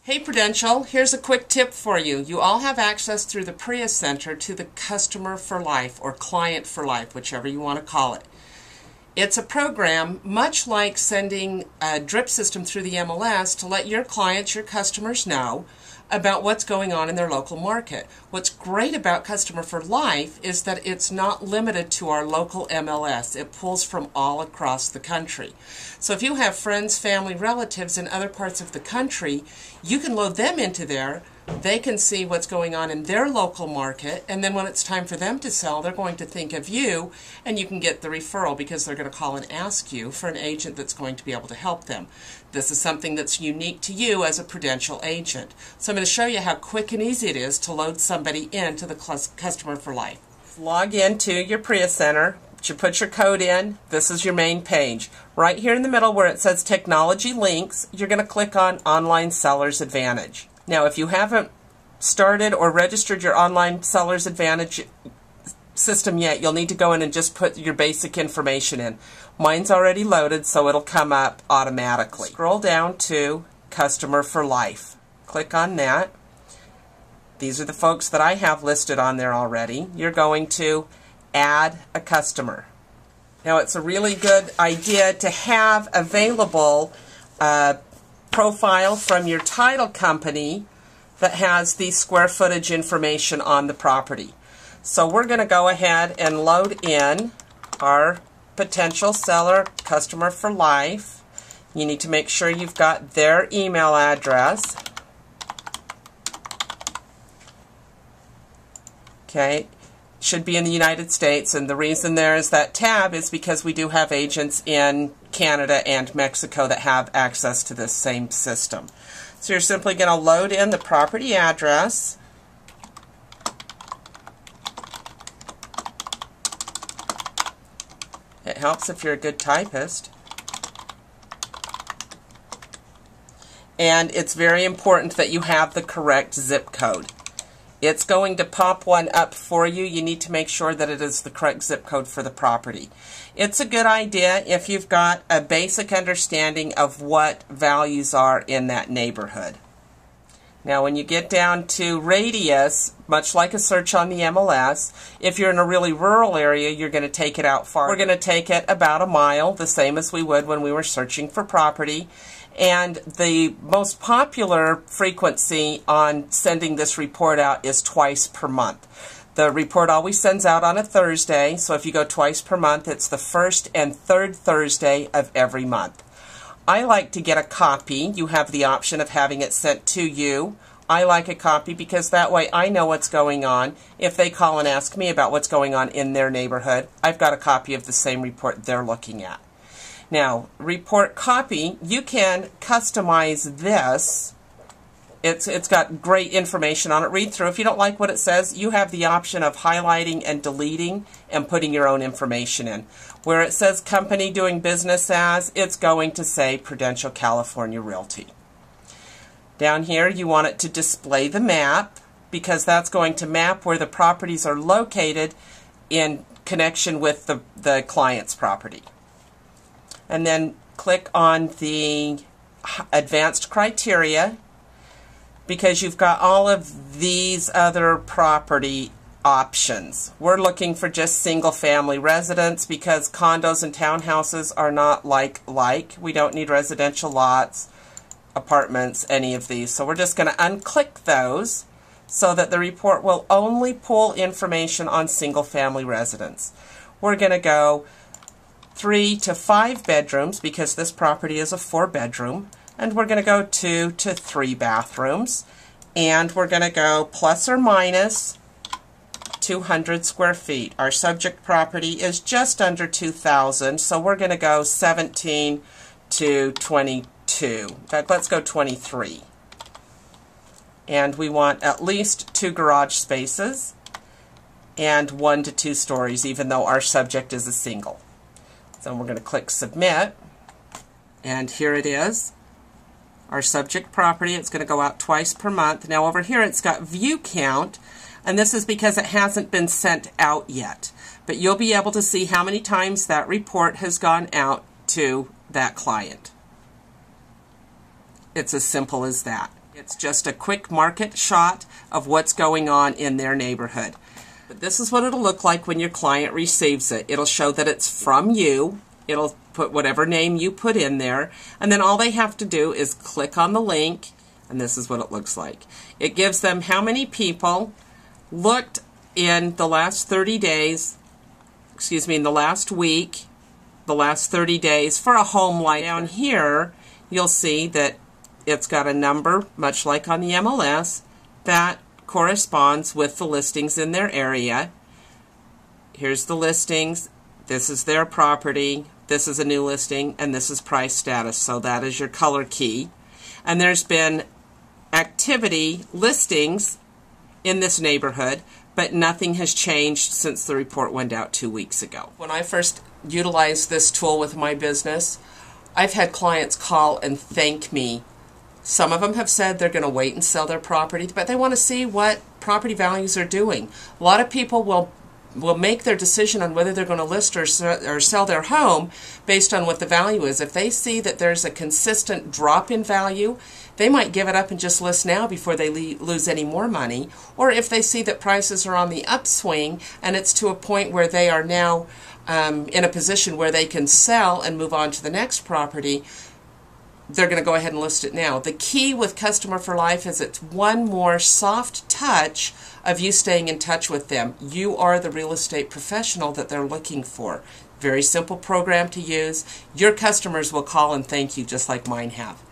Hey Prudential, here's a quick tip for you. You all have access through the PREA Center to the Customer for Life or Client for Life, whichever you want to call it. It's a program much like sending a drip system through the MLS to let your clients, your customers know about what's going on in their local market. What's great about Customer for Life is that it's not limited to our local MLS. It pulls from all across the country. So if you have friends, family, relatives in other parts of the country, you can load them into there. They can see what's going on in their local market, and then when it's time for them to sell, they're going to think of you, and you can get the referral because they're going to call and ask you for an agent that's going to be able to help them. This is something that's unique to you as a Prudential agent. So I'm going to show you how quick and easy it is to load somebody into the Customer for Life. Log into your PREA Center. You put your code in. This is your main page. Right here in the middle where it says Technology Links, you're going to click on Online Seller's Advantage. Now, if you haven't started or registered your Online Seller's Advantage system yet, you'll need to go in and just put your basic information in. Mine's already loaded, so it'll come up automatically. Scroll down to Customer for Life. Click on that. These are the folks that I have listed on there already. You're going to add a customer. Now, it's a really good idea to have available profile from your title company that has the square footage information on the property. So we're going to go ahead and load in our potential seller, Customer for Life. You need to make sure you've got their email address. Okay, should be in the United States, and the reason there is that tab is because we do have agents in Canada and Mexico that have access to this same system. So you're simply going to load in the property address. It helps if you're a good typist. And it's very important that you have the correct zip code. It's going to pop one up for you. You need to make sure that it is the correct zip code for the property. It's a good idea if you've got a basic understanding of what values are in that neighborhood. Now, when you get down to radius, much like a search on the MLS, if you're in a really rural area, you're going to take it out far. We're going to take it about a mile, the same as we would when we were searching for property. And the most popular frequency on sending this report out is twice per month. The report always sends out on a Thursday, so if you go twice per month, it's the first and third Thursday of every month. I like to get a copy. You have the option of having it sent to you. I like a copy because that way I know what's going on. If they call and ask me about what's going on in their neighborhood, I've got a copy of the same report they're looking at. Now, report copy, you can customize this. It's got great information on it. Read through. If you don't like what it says, you have the option of highlighting and deleting and putting your own information in. Where it says company doing business as, it's going to say Prudential California Realty. Down here, you want it to display the map because that's going to map where the properties are located in connection with the client's property. And then click on the advanced criteria because you've got all of these other property options. We're looking for just single family residence because condos and townhouses are not like. We don't need residential lots, apartments, any of these. So we're just going to unclick those so that the report will only pull information on single family residence. We're going to go 3 to 5 bedrooms because this property is a 4-bedroom, and we're going to go 2 to 3 bathrooms, and we're going to go plus or minus 200 square feet. Our subject property is just under 2,000, so we're going to go 17 to 22. In fact, let's go 23. And we want at least 2 garage spaces and 1 to 2 stories, even though our subject is a single. So we're going to click Submit, and here it is, our subject property. It's going to go out twice per month. Now over here it's got view count, and this is because it hasn't been sent out yet. But you'll be able to see how many times that report has gone out to that client. It's as simple as that. It's just a quick market shot of what's going on in their neighborhood. But this is what it'll look like when your client receives it. It'll show that it's from you. It'll put whatever name you put in there. And then all they have to do is click on the link, and this is what it looks like. It gives them how many people looked in the last 30 days, in the last week, the last 30 days for a home like down here. You'll see that it's got a number, much like on the MLS, that corresponds with the listings in their area. Here's the listings. This is their property. This is a new listing, and this is price status. So that is your color key. And there's been activity listings in this neighborhood, but nothing has changed since the report went out 2 weeks ago. When I first utilized this tool with my business, I've had clients call and thank me. Some of them have said they're going to wait and sell their property, but they want to see what property values are doing. A lot of people will make their decision on whether they're going to list or sell their home based on what the value is. If they see that there's a consistent drop in value, they might give it up and just list now before they lose any more money. Or if they see that prices are on the upswing and it's to a point where they are now in a position where they can sell and move on to the next property, they're going to go ahead and list it now. The key with Customer for Life is it's one more soft touch of you staying in touch with them. You are the real estate professional that they're looking for. Very simple program to use. Your customers will call and thank you just like mine have.